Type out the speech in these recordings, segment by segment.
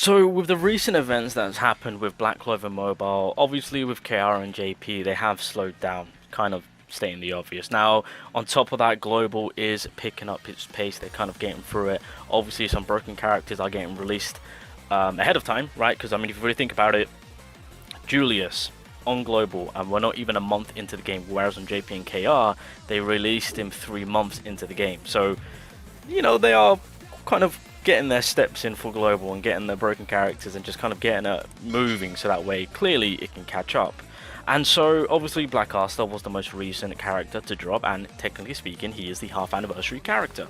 So with the recent events that's happened with Black Clover Mobile, obviously with KR and JP, they have slowed down, kind of stating the obvious. Now, on top of that, Global is picking up its pace. They're kind of getting through it. Obviously, some broken characters are getting released ahead of time, right? Because, I mean, if you really think about it, Julius on Global, and we're not even a month into the game, whereas on JP and KR, they released him 3 months into the game. So, you know, they are kind of getting their steps in for Global and getting their broken characters and just kind of getting it moving so that way clearly it can catch up. And so obviously Blackcaster was the most recent character to drop, and technically speaking he is the half anniversary character.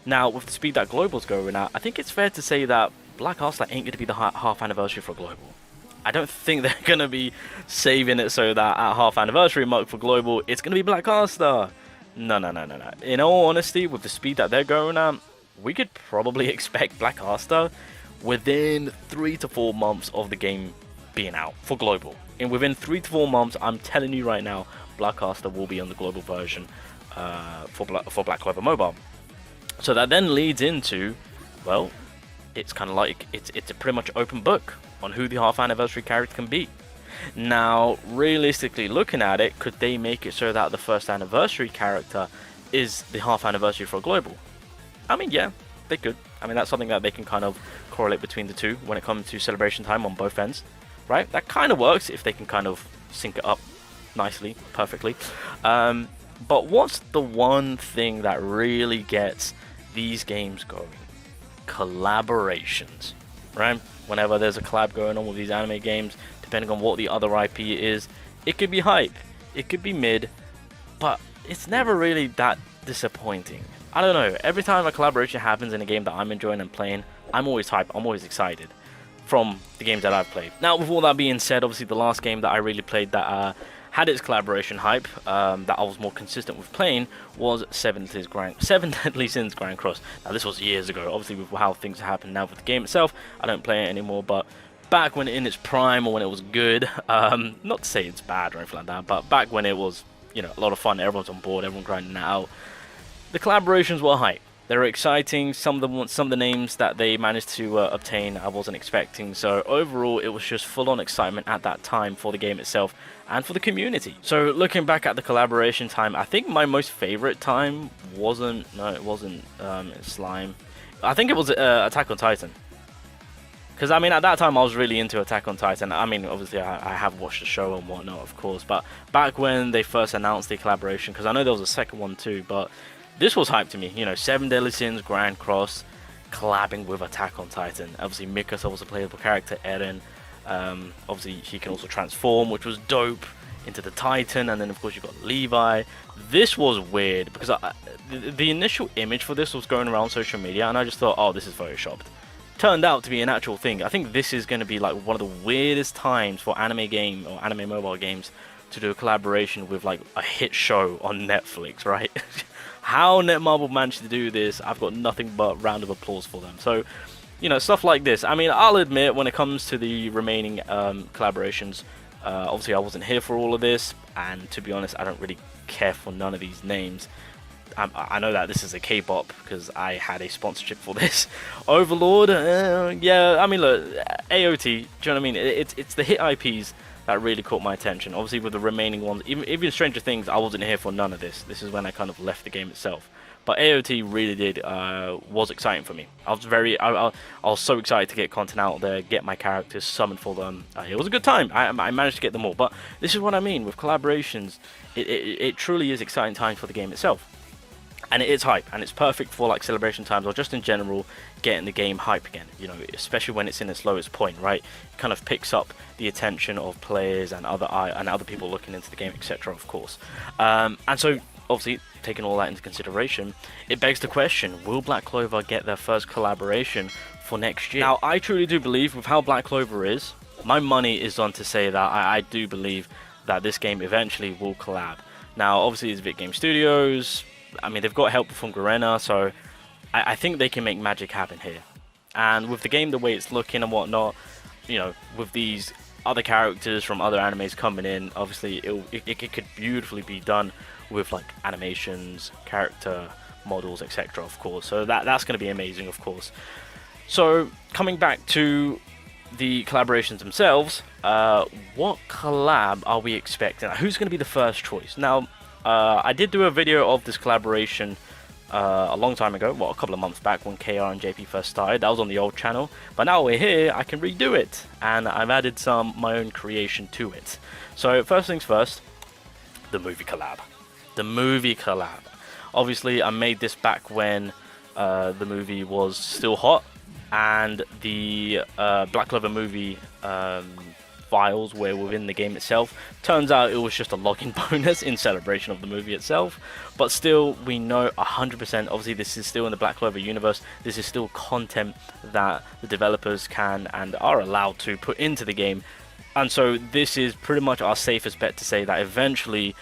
Now with the speed that Global's going at, I think it's fair to say that Blackcaster ain't going to be the half anniversary for Global. I don't think they're going to be saving it so that at half anniversary mark for Global it's going to be Blackcaster. No. In all honesty, with the speed that they're going at, we could probably expect Blackcaster within 3 to 4 months of the game being out for Global. And within 3 to 4 months, I'm telling you right now, Blackcaster will be on the global version for Black Clover Mobile. So that then leads into, well, it's kind of like it's a pretty much open book on who the half anniversary character can be. Now, realistically looking at it, could they make it so that the first anniversary character is the half anniversary for Global? I mean, yeah, they could. I mean, that's something that they can kind of correlate between the two when it comes to celebration time on both ends, right? That kind of works if they can kind of sync it up nicely, perfectly. But what's the one thing that really gets these games going? Collaborations, right? Whenever there's a collab going on with these anime games, depending on what the other IP is, it could be hype, it could be mid, but it's never really that disappointing. I don't know, every time a collaboration happens in a game that I'm enjoying and playing, I'm always hyped, I'm always excited from the games that I've played. Now, with all that being said, obviously the last game that I really played that had its collaboration hype, that I was more consistent with playing, was Seven Deadly Sins Grand Cross. Now, this was years ago, obviously with how things happen now with the game itself, I don't play it anymore, but back when in its prime or when it was good, not to say it's bad or anything like that, but back when it was, you know, a lot of fun, everyone's on board, everyone grinding it out. The collaborations were hype. They were exciting. Some of the names that they managed to obtain, I wasn't expecting. So overall, it was just full-on excitement at that time for the game itself and for the community. So looking back at the collaboration time, I think my most favorite time wasn't Slime. I think it was Attack on Titan. Because, I mean, at that time, I was really into Attack on Titan. I mean, obviously, I have watched the show and whatnot, of course. But back when they first announced the collaboration, because I know there was a second one too, but this was hype to me. You know, Seven Deadly Sins Grand Cross collabing with Attack on Titan. Obviously, Mikasa was a playable character, Eren. Obviously, he can also transform, which was dope, into the Titan. And then, of course, you've got Levi. This was weird, because the initial image for this was going around social media, and I just thought, oh, this is photoshopped. Turned out to be an actual thing. I think this is going to be like one of the weirdest times for anime game or anime mobile games to do a collaboration with like a hit show on Netflix, right? How Netmarble managed to do this, I've got nothing but round of applause for them. So, you know, stuff like this. I mean, I'll admit, when it comes to the remaining collaborations, obviously I wasn't here for all of this, and to be honest, I don't really care for none of these names. I know that this is a K-pop because I had a sponsorship for this. Overlord, yeah, I mean, look, AOT, do you know what I mean? It's the hit IPs that really caught my attention. Obviously, with the remaining ones, even Stranger Things, I wasn't here for none of this. This is when I kind of left the game itself. But AOT really was exciting for me. I was so excited to get content out there, get my characters summoned for them. It was a good time. I managed to get them all. But this is what I mean with collaborations. It truly is exciting time for the game itself. And it is hype, and it's perfect for like celebration times or just in general getting the game hype again, you know, especially when it's in its lowest point, right? It kind of picks up the attention of players and other people looking into the game, etc., of course. And so obviously taking all that into consideration, it begs the question, will Black Clover get their first collaboration for next year? Now, I truly do believe with how Black Clover is, my money is on to say that I do believe that this game eventually will collab. Now, obviously it's Vic Game Studios. I mean, they've got help from Garena, so I think they can make magic happen here. And with the game the way it's looking and whatnot, you know, with these other characters from other animes coming in, obviously it could beautifully be done with like animations, character models, etc., of course. So that's going to be amazing, of course. So coming back to the collaborations themselves, what collab are we expecting? Who's going to be the first choice? Now, I did do a video of this collaboration a long time ago, well, a couple of months back when KR and JP first started. That was on the old channel, but now we're here, I can redo it, and I've added my own creation to it. So first things first, the movie collab. The movie collab. Obviously, I made this back when the movie was still hot, and the Black Clover movie files were within the game itself. Turns out it was just a login bonus in celebration of the movie itself, but still, we know 100%, obviously this is still in the Black Clover universe, this is still content that the developers can and are allowed to put into the game, and so this is pretty much our safest bet to say that eventually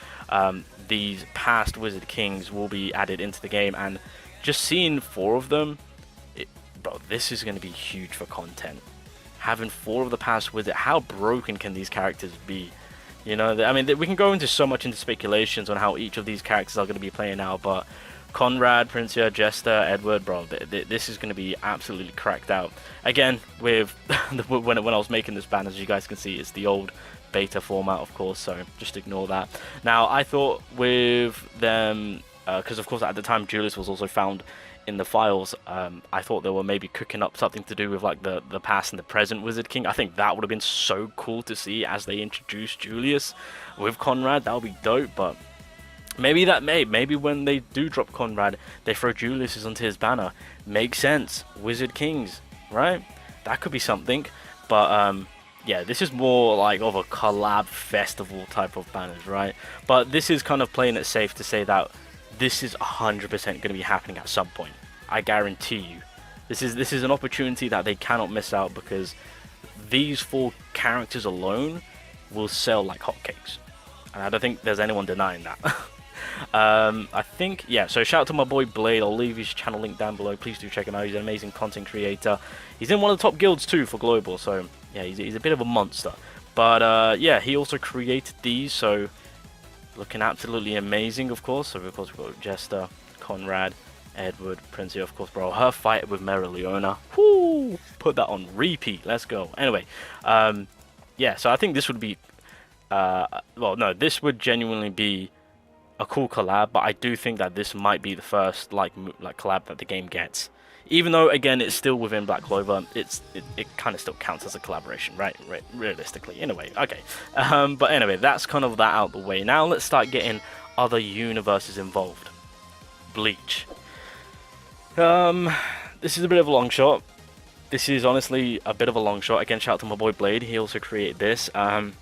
these past Wizard Kings will be added into the game, and just seeing 4 of them, bro, this is going to be huge for content. Having 4 of the past Wizard, how broken can these characters be? You know, I mean, we can go into so much into speculations on how each of these characters are going to be playing out, but Conrad, Princia, Jester, Edward, bro, this is going to be absolutely cracked out. Again, with when I was making this banner, as you guys can see, it's the old beta format, of course, so just ignore that. Now, I thought with them, because of course at the time Julius was also found in the files, I thought they were maybe cooking up something to do with like the past and the present Wizard King. I think that would have been so cool to see as they introduced Julius with Conrad. That would be dope, but maybe maybe when they do drop Conrad, they throw Julius onto his banner. Makes sense. Wizard Kings, right? That could be something, but yeah, this is more like of a collab festival type of banners, right? But this is kind of playing it safe to say that this is 100% going to be happening at some point. I guarantee you. This is an opportunity that they cannot miss out, because these 4 characters alone will sell like hotcakes. And I don't think there's anyone denying that. I think, yeah, so shout out to my boy Blade. I'll leave his channel link down below. Please do check him out. He's an amazing content creator. He's in one of the top guilds too for Global, so yeah, he's a bit of a monster. But yeah, he also created these, so looking absolutely amazing, of course. So of course we've got Jester, Conrad, Edward, Princia, of course, bro. Her fight with Meriliona, whoo, put that on repeat. Let's go. Anyway, yeah, so I think this would be, well, no, this would genuinely be a cool collab, but I do think that this might be the first like collab that the game gets. Even though, again, it's still within Black Clover, it kind of still counts as a collaboration, right? Realistically, in a way. Okay. But anyway, that's kind of that out the way. Now let's start getting other universes involved. Bleach. This is a bit of a long shot. This is honestly a bit of a long shot. Again, shout out to my boy Blade. He also created this. I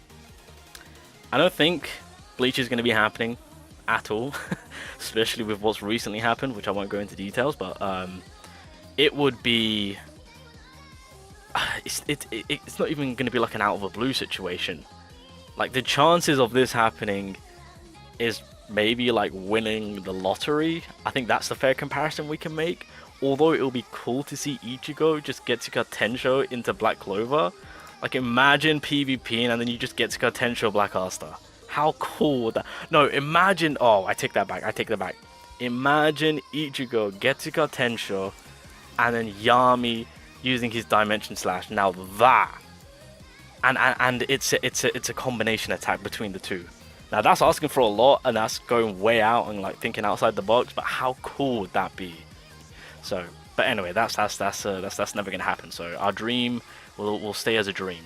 don't think Bleach is going to be happening at all, especially with what's recently happened, which I won't go into details, but it would be it's not even going to be like an out of the blue situation. Like, the chances of this happening is maybe like winning the lottery. I think that's the fair comparison we can make. Although it'll be cool to see Ichigo just Getsuka Tensho into Black Clover. Like, imagine PvP and then you just Getsuka Tensho Black Asta. How cool would that? No, imagine. Oh, I take that back. Imagine Ichigo Getsuka Tensho and then Yami using his Dimension Slash. Now that, and it's a combination attack between the two. Now that's asking for a lot, and that's going way out and like thinking outside the box. But how cool would that be? So, but anyway, that's never gonna happen. So our dream will stay as a dream.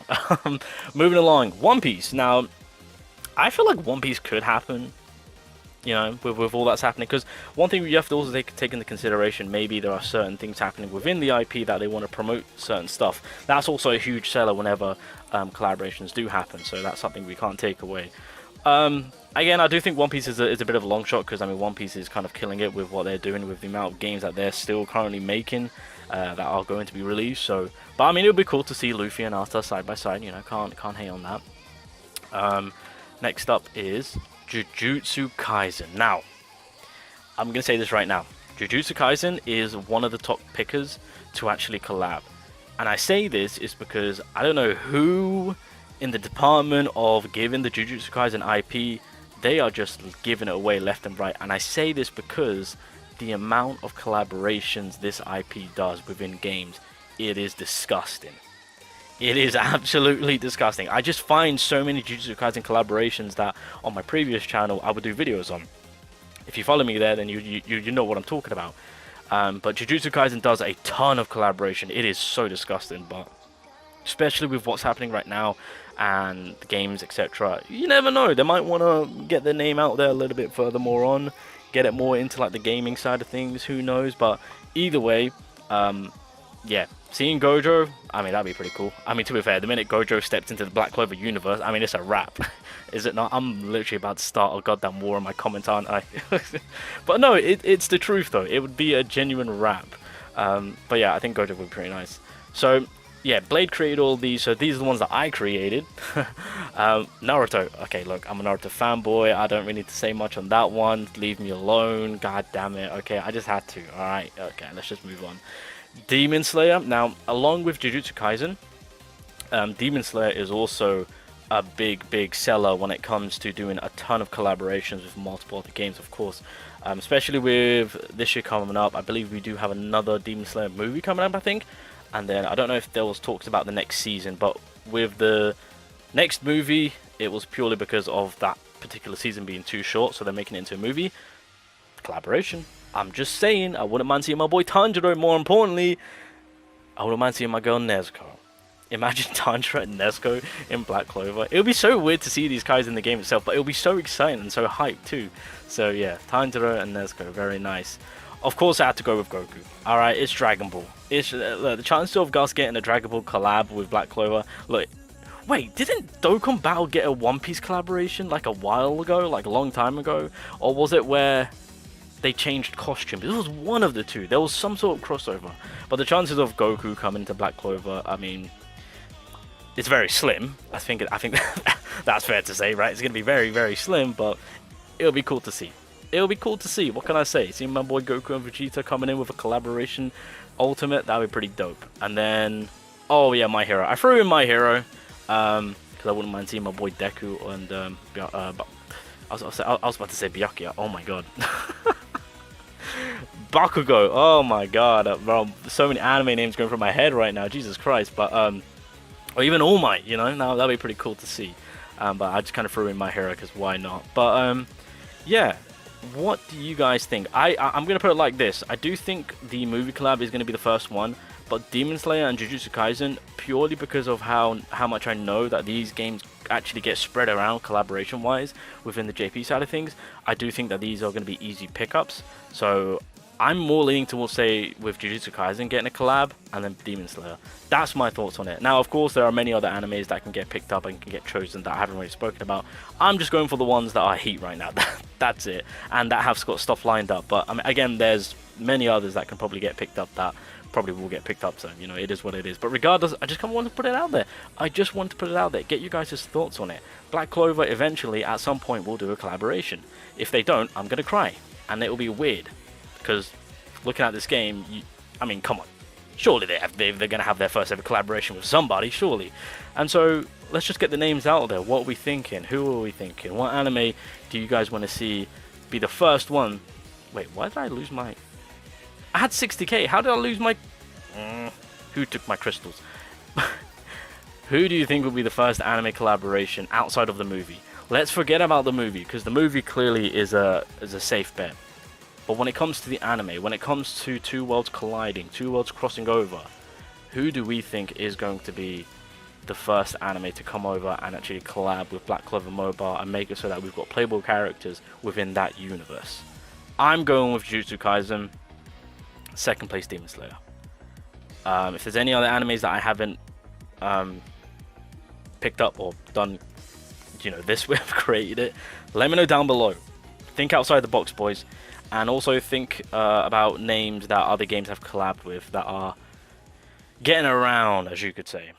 Moving along, One Piece. Now, I feel like One Piece could happen, you know, with all that's happening, because one thing you have to also take into consideration, maybe there are certain things happening within the IP that they want to promote certain stuff. That's also a huge seller whenever collaborations do happen, so that's something we can't take away. Again, I do think One Piece is a bit of a long shot, because I mean, One Piece is kind of killing it with what they're doing with the amount of games that they're still currently making that are going to be released. So, but I mean, it would be cool to see Luffy and Arthur side by side. You know, can't hate on that. Next up is Jujutsu Kaisen. Now, I'm gonna say this right now. Jujutsu Kaisen is one of the top pickers to actually collab, and I say this is because I don't know who in the department of giving the Jujutsu Kaisen IP, they are just giving it away left and right. And I say this because the amount of collaborations this IP does within games, it is disgusting. It is absolutely disgusting. I just find so many Jujutsu Kaisen collaborations that on my previous channel I would do videos on. If you follow me there, then you know what I'm talking about. But Jujutsu Kaisen does a ton of collaboration. It is so disgusting, but especially with what's happening right now and the games, etc. You never know. They might want to get their name out there a little bit further more on, get it more into like the gaming side of things. Who knows? But either way, yeah, seeing Gojo, I mean, that'd be pretty cool. I mean, to be fair, the minute Gojo stepped into the Black Clover universe, I mean, it's a wrap. Is it not? I'm literally about to start a goddamn war in my comment, aren't I? But no, it's the truth, though. It would be a genuine wrap. But yeah, I think Gojo would be pretty nice. So, yeah, Blade created all these, so these are the ones that I created. Naruto. Okay, look, I'm a Naruto fanboy. I don't really need to say much on that one. Leave me alone. God damn it. Okay, I just had to. Alright, okay, let's just move on. Demon Slayer. Now, along with Jujutsu Kaisen, Demon Slayer is also a big seller when it comes to doing a ton of collaborations with multiple other games, of course. Especially with this year coming up, I believe we do have another Demon Slayer movie coming up, I think. And then I don't know if there was talks about the next season, but with the next movie, it was purely because of that particular season being too short, so they're making it into a movie. Collaboration. I'm just saying, I wouldn't mind seeing my boy Tanjiro. More importantly, I wouldn't mind seeing my girl Nezuko. Imagine Tanjiro and Nezuko in Black Clover. It would be so weird to see these guys in the game itself, but it would be so exciting and so hyped too. So yeah, Tanjiro and Nezuko, very nice. Of course, I had to go with Goku. Alright, it's Dragon Ball. It's the chance of Gus getting a Dragon Ball collab with Black Clover. Look, wait, didn't Dokkan Battle get a One Piece collaboration like a while ago, like a long time ago? Or was it where they changed costumes? It was one of the two. There was some sort of crossover. But the chances of Goku coming to Black Clover, I mean, it's very slim. I think that's fair to say, right? It's going to be very slim, but it'll be cool to see. It'll be cool to see. What can I say? Seeing my boy Goku and Vegeta coming in with a collaboration ultimate, that would be pretty dope. And then, oh yeah, My Hero. I threw in My Hero because I wouldn't mind seeing my boy Deku and I was about to say Byakuya. Oh my god. Bakugo. Oh my god, bro. So many anime names going through my head right now. Jesus Christ. But or even All Might. You know, now that'd be pretty cool to see. But I just kind of threw in My Hero because why not? But yeah. What do you guys think? I'm going to put it like this. I do think the movie collab is going to be the first one, but Demon Slayer and Jujutsu Kaisen, purely because of how much I know that these games actually get spread around collaboration-wise within the JP side of things, I do think that these are going to be easy pickups. So I'm more leaning towards, say, with Jujutsu Kaisen getting a collab and then Demon Slayer. That's my thoughts on it. Now, of course, there are many other animes that can get picked up and can get chosen that I haven't really spoken about. I'm just going for the ones that are heat right now. That's it. And that have got stuff lined up. But I mean, again, there's many others that can probably get picked up that probably will get picked up. So, you know, it is what it is. But regardless, I just kind of want to put it out there. I just want to put it out there. Get you guys' thoughts on it. Black Clover eventually, at some point, will do a collaboration. If they don't, I'm going to cry. And it will be weird. Because looking at this game, I mean, come on. Surely they're going to have their first ever collaboration with somebody, surely. And so, let's just get the names out there. What are we thinking? Who are we thinking? What anime do you guys want to see be the first one? Wait, why did I lose my... I had 60k. How did I lose my... Who took my crystals? Who do you think will be the first anime collaboration outside of the movie? Let's forget about the movie, because the movie clearly is a safe bet. But when it comes to the anime, when it comes to two worlds colliding, two worlds crossing over, who do we think is going to be the first anime to come over and actually collab with Black Clover Mobile and make it so that we've got playable characters within that universe? I'm going with Jujutsu Kaisen. Second place, Demon Slayer. If there's any other animes that I haven't picked up or done, you know, this way, I've created it, let me know down below. Think outside the box, boys. And also think about names that other games have collabed with that are getting around, as you could say.